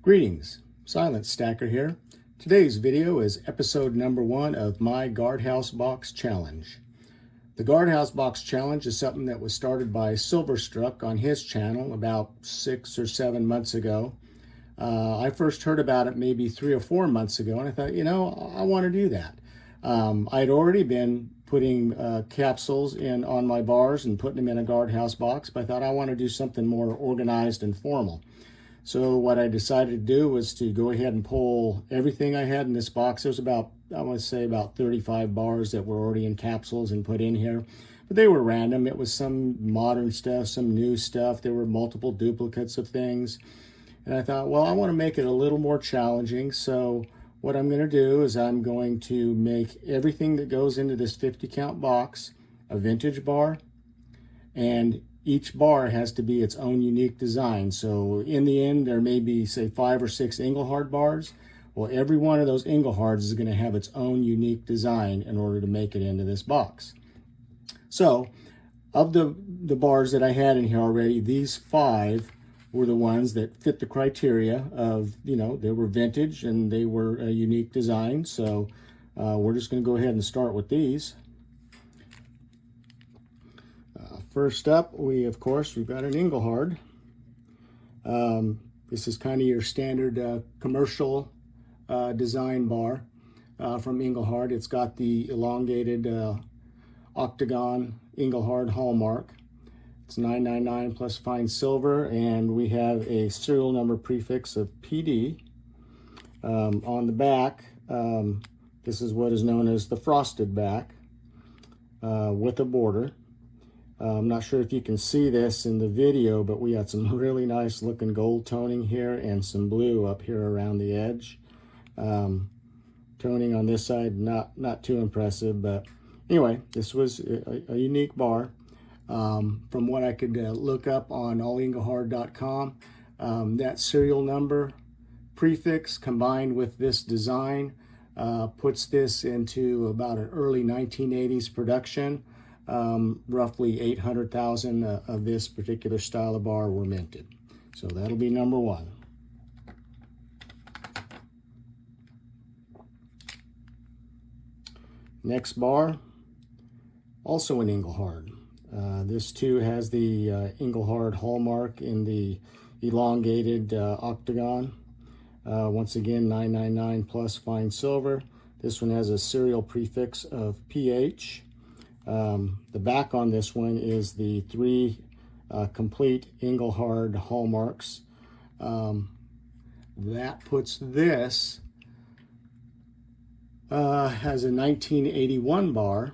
Greetings, Silent Stacker here. Today's video is episode number 1 of my Guardhouse Box Challenge. The Guardhouse Box Challenge is something that was started by Silverstruck on his channel about 6 or 7 months ago. I first heard about it maybe 3 or 4 months ago, and I thought, I want to do that. I'd already been putting capsules on my bars and putting them in a Guardhouse box, but I thought I want to do something more organized and formal. So what I decided to do was to go ahead and pull everything I had in this box. There's about, I want to say about 35 bars that were already in capsules and put in here. But they were random. It was some modern stuff, some new stuff. There were multiple duplicates of things. And I thought, well, I want to make it a little more challenging. So what I'm going to do is I'm going to make everything that goes into this 50 count box a vintage bar, and each bar has to be its own unique design. So in the end, there may be, say, 5 or 6 Engelhard bars. Well, every one of those Engelhards is going to have its own unique design in order to make it into this box. So of the bars that I had in here already, these 5 were the ones that fit the criteria of, they were vintage and they were a unique design. So we're just going to go ahead and start with these. First up, we've got an Engelhard. This is kind of your standard commercial design bar from Engelhard. It's got the elongated octagon Engelhard hallmark. It's 999 plus fine silver, and we have a serial number prefix of PD. On the back, this is what is known as the frosted back with a border. I'm not sure if you can see this in the video, but we got some really nice looking gold toning here and some blue up here around the edge. Toning on this side, not too impressive, but anyway, this was a unique bar. From what I could look up on allengelhard.com, that serial number prefix combined with this design puts this into about an early 1980s production. Roughly 800,000 of this particular style of bar were minted. So that'll be number 1. Next bar, also an Engelhard. This too has the Engelhard hallmark in the elongated octagon. Once again, 999 plus fine silver. This one has a serial prefix of PH. The back on this one is the 3 complete Engelhard hallmarks. That puts this as a 1981 bar,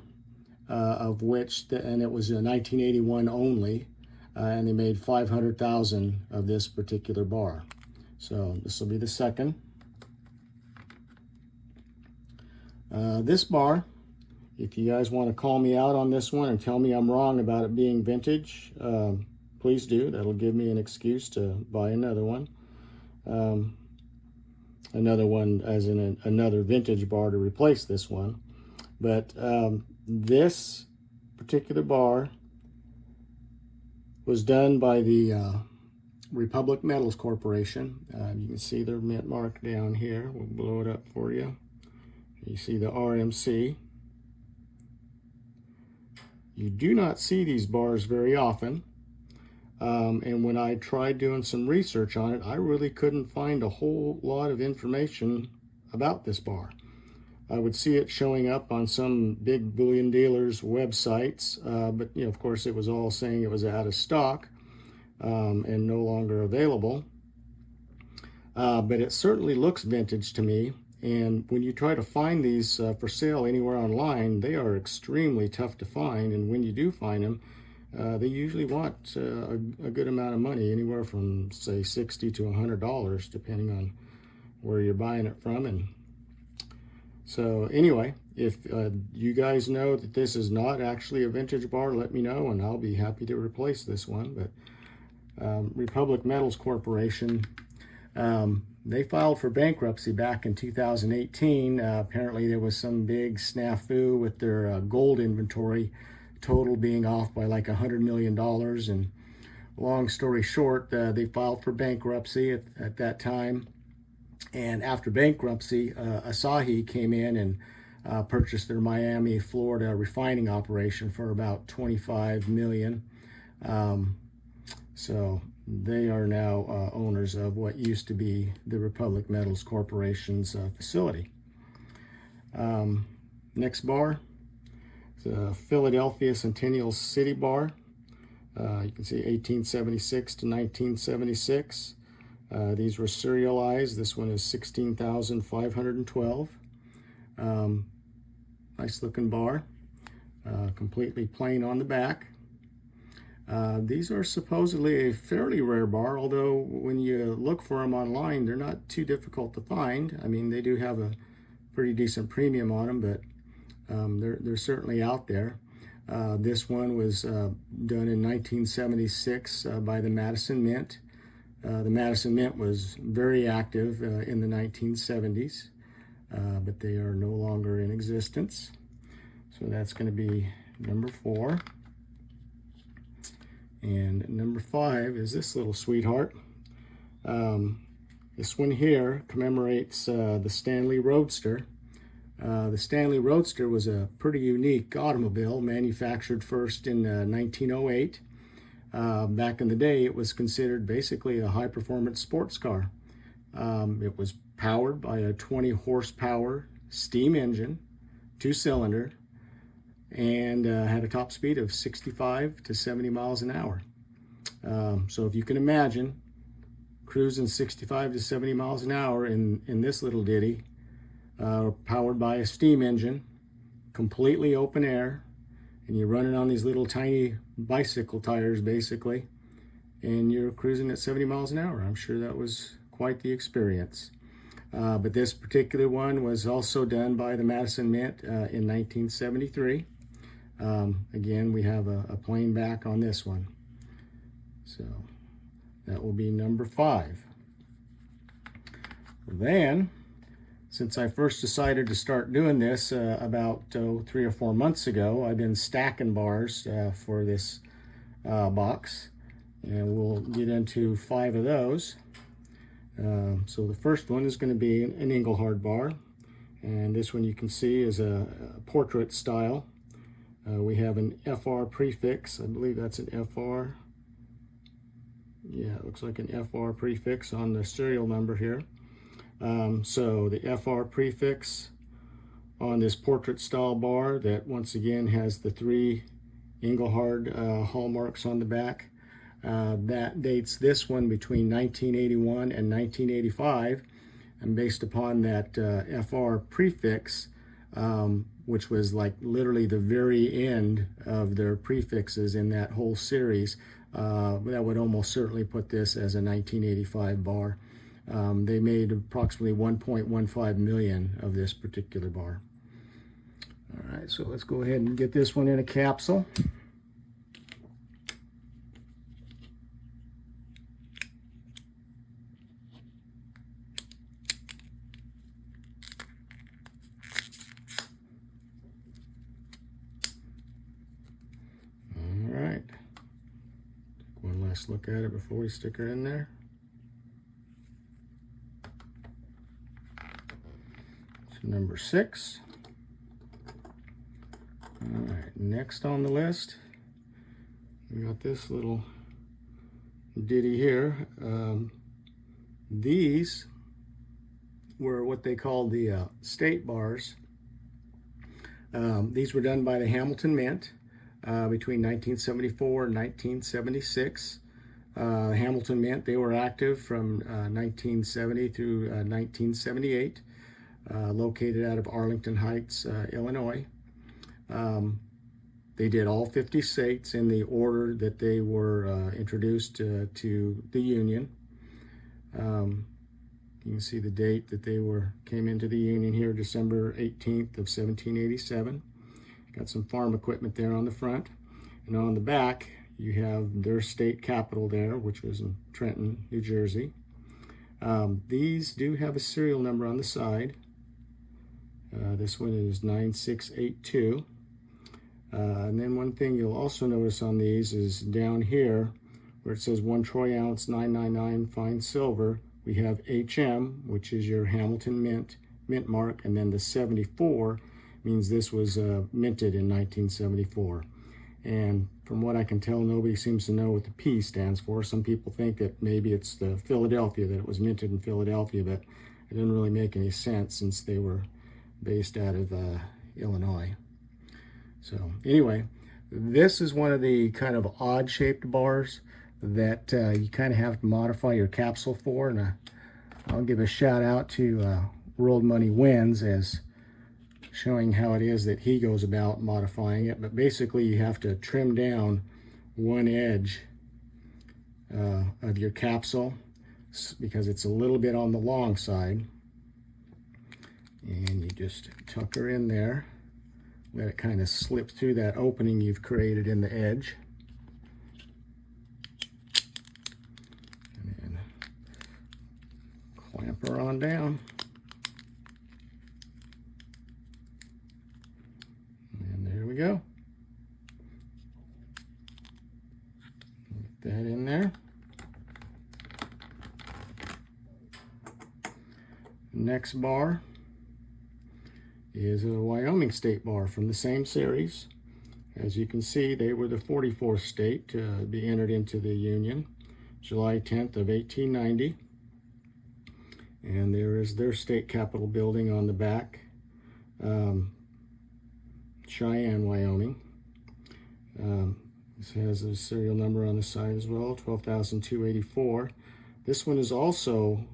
of which, and it was a 1981 only, and they made 500,000 of this particular bar. So this will be the second. This bar, if you guys want to call me out on this one and tell me I'm wrong about it being vintage, please do. That'll give me an excuse to buy another one. Another one as in another vintage bar to replace this one. But this particular bar was done by the Republic Metals Corporation. You can see their mint mark down here. We'll blow it up for you. You see the RMC. You do not see these bars very often, and when I tried doing some research on it, I really couldn't find a whole lot of information about this bar. I would see it showing up on some big bullion dealers' websites, but of course it was all saying it was out of stock and no longer available. But it certainly looks vintage to me. And when you try to find these for sale anywhere online, they are extremely tough to find. And when you do find them, they usually want a good amount of money, anywhere from, say, $60 to $100, depending on where you're buying it from. And so anyway, if you guys know that this is not actually a vintage bar, let me know, and I'll be happy to replace this one. But Republic Metals Corporation, they filed for bankruptcy back in 2018. Apparently there was some big snafu with their gold inventory, total being off by like $100 million. And long story short, they filed for bankruptcy at that time. And after bankruptcy, Asahi came in and purchased their Miami, Florida refining operation for about $25 million. So they are now owners of what used to be the Republic Metals Corporation's facility. Next bar, the Philadelphia Centennial City Bar. You can see 1876 to 1976. These were serialized. This one is 16,512. Nice looking bar, completely plain on the back. These are supposedly a fairly rare bar, although when you look for them online, they're not too difficult to find. I mean, they do have a pretty decent premium on them, but they're certainly out there. This one was done in 1976 by the Madison Mint. The Madison Mint was very active in the 1970s, but they are no longer in existence. So that's going to be number 4. And number 5 is this little sweetheart. This one here commemorates the Stanley Roadster. The Stanley Roadster was a pretty unique automobile, manufactured first in 1908. Back in the day, it was considered basically a high-performance sports car. It was powered by a 20-horsepower steam engine, 2-cylinder, and had a top speed of 65 to 70 miles an hour. So if you can imagine cruising 65 to 70 miles an hour in this little ditty, powered by a steam engine, completely open air, and you're running on these little tiny bicycle tires basically, and you're cruising at 70 miles an hour. I'm sure that was quite the experience. But this particular one was also done by the Madison Mint in 1973. Again, we have a plain back on this one. So that will be number 5. Then, since I first decided to start doing this about 3 or 4 months ago, I've been stacking bars for this box, and we'll get into 5 of those. So the first one is going to be an Engelhard bar, and this one you can see is a portrait style. We have an FR prefix. I believe that's an FR. Yeah, it looks like an FR prefix on the serial number here. So the FR prefix on this portrait style bar that once again has the 3 Engelhard hallmarks on the back. That dates this one between 1981 and 1985, and based upon that FR prefix, which was like literally the very end of their prefixes in that whole series, that would almost certainly put this as a 1985 bar. They made approximately 1.15 million of this particular bar. All right, so let's go ahead and get this one in a capsule. All right, take one last look at it before we stick her in there. Number 6. All right, next on the list, we got this little ditty here. These were what they called the state bars. These were done by the Hamilton Mint between 1974 and 1976. Hamilton Mint, they were active from 1970 through 1978. Located out of Arlington Heights, Illinois. They did all 50 states in the order that they were introduced to the Union. You can see the date that they came into the Union here, December 18th of 1787. Got some farm equipment there on the front. And on the back, you have their state capital there, which was in Trenton, New Jersey. These do have a serial number on the side. This one is 9682. And then one thing you'll also notice on these is down here where it says 1 troy ounce 999 fine silver, we have HM, which is your Hamilton mint mark, and then the 74 means this was minted in 1974. And from what I can tell, nobody seems to know what the P stands for. Some people think that maybe it's the Philadelphia, that it was minted in Philadelphia, but it didn't really make any sense since they were based out of Illinois. So anyway, this is one of the kind of odd-shaped bars that you kind of have to modify your capsule for. And I'll give a shout out to World Money Wins as showing how it is that he goes about modifying it. But basically you have to trim down one edge of your capsule because it's a little bit on the long side, and you just tuck her in there, let it kind of slip through that opening you've created in the edge, and then clamp her on down. Go. Get that in there. Next bar is a Wyoming state bar from the same series. As you can see, they were the 44th state to be entered into the Union, July 10th of 1890. And there is their state capitol building on the back. Cheyenne, Wyoming. This has a serial number on the side as well, 12,284. This one is also,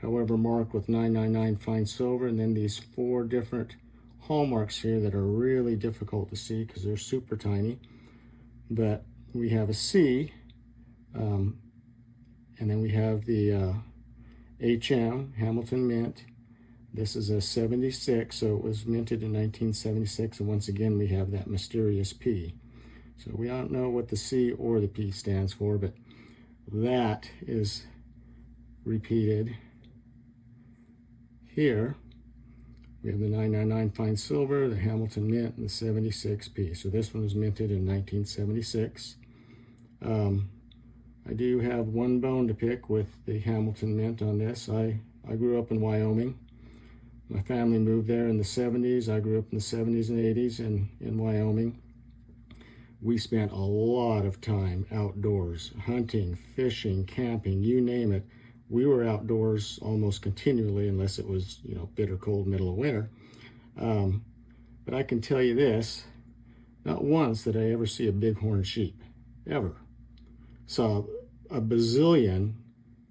however, marked with 999 fine silver, and then these 4 different hallmarks here that are really difficult to see because they're super tiny. But we have a C, and then we have the HM, Hamilton Mint. This is a 76, so it was minted in 1976, and once again we have that mysterious P. So we don't know what the C or the P stands for, but that is repeated here. We have the 999 fine silver, the Hamilton Mint, and the 76P. So this one was minted in 1976. I do have one bone to pick with the Hamilton Mint on this. I grew up in Wyoming. My family moved there in the 70s. I grew up in the 70s and 80s in Wyoming. We spent a lot of time outdoors, hunting, fishing, camping, you name it. We were outdoors almost continually, unless it was, bitter cold middle of winter. But I can tell you this, not once did I ever see a bighorn sheep, ever. Saw a bazillion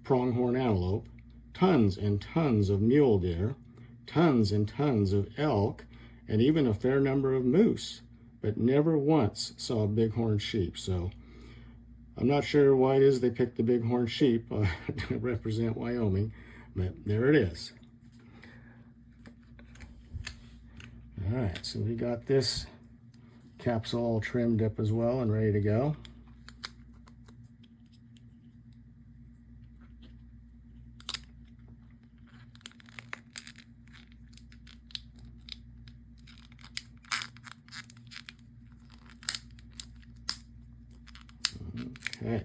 pronghorn antelope, tons and tons of mule deer, tons and tons of elk, and even a fair number of moose, but never once saw a bighorn sheep. So I'm not sure why it is they picked the bighorn sheep to represent Wyoming, but there it is. All right, so we got this capsule all trimmed up as well and ready to go. Okay,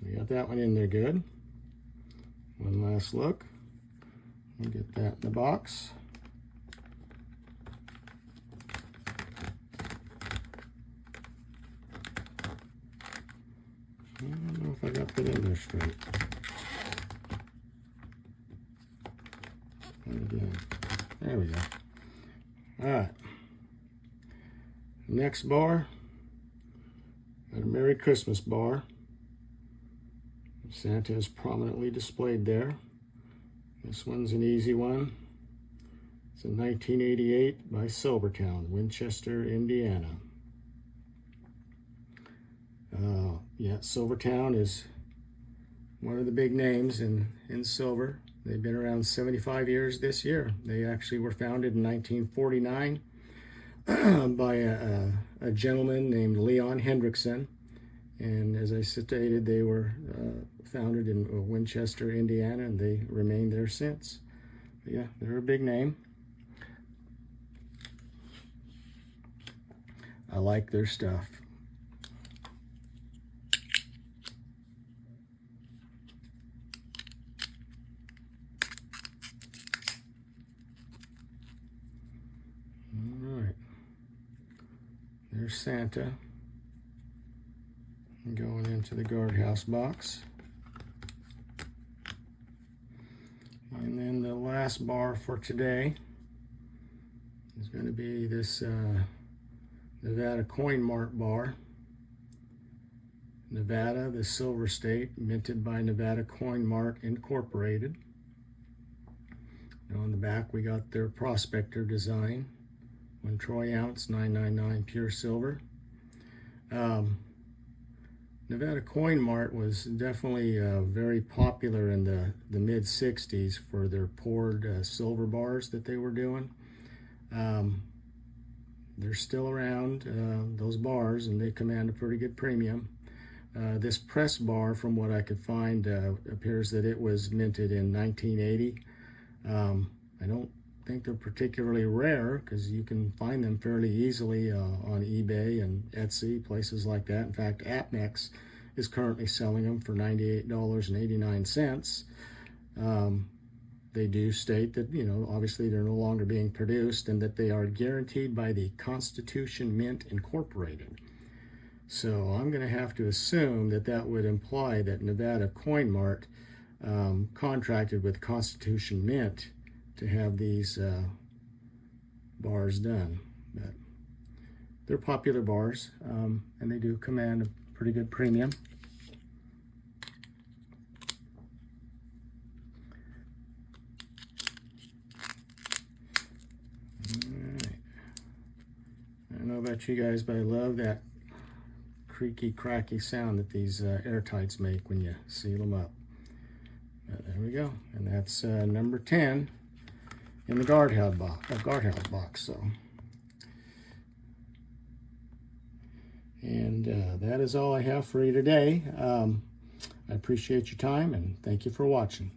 we got that one in there good. One last look. We'll get that in the box. I don't know if I got that in there straight. Again. There we go. All right. Next bar. Got a Merry Christmas bar. Santa is prominently displayed there. This one's an easy one. It's a 1988 by Silvertown, Winchester, Indiana. Yeah, Silvertown is one of the big names in silver. They've been around 75 years this year. They actually were founded in 1949 by a gentleman named Leon Hendrickson. And as I stated, they were founded in Winchester, Indiana, and they remained there since. But yeah, they're a big name. I like their stuff. Santa going into the Guardhouse box. And then the last bar for today is going to be this Nevada Coin Mart bar. Nevada, the Silver State, minted by Nevada Coin Mart Incorporated. On the back we got their prospector design, 1 troy ounce, 999 pure silver. Nevada Coin Mart was definitely very popular in the mid 60s for their poured silver bars that they were doing. They're still around, those bars, and they command a pretty good premium. This press bar, from what I could find, appears that it was minted in 1980. I don't think they're particularly rare because you can find them fairly easily on eBay and Etsy, places like that. In fact, Apnex is currently selling them for $98.89. They do state that, you know, obviously they're no longer being produced and that they are guaranteed by the Constitution Mint Incorporated. So I'm going to have to assume that that would imply that Nevada Coin Mart contracted with Constitution Mint to have these bars done. But they're popular bars, and they do command a pretty good premium. Alright. I don't know about you guys, but I love that creaky, cracky sound that these Air-Tites make when you seal them up. There we go, and that's number 10 in the Guardhouse box. So, and that is all I have for you today. I appreciate your time and thank you for watching.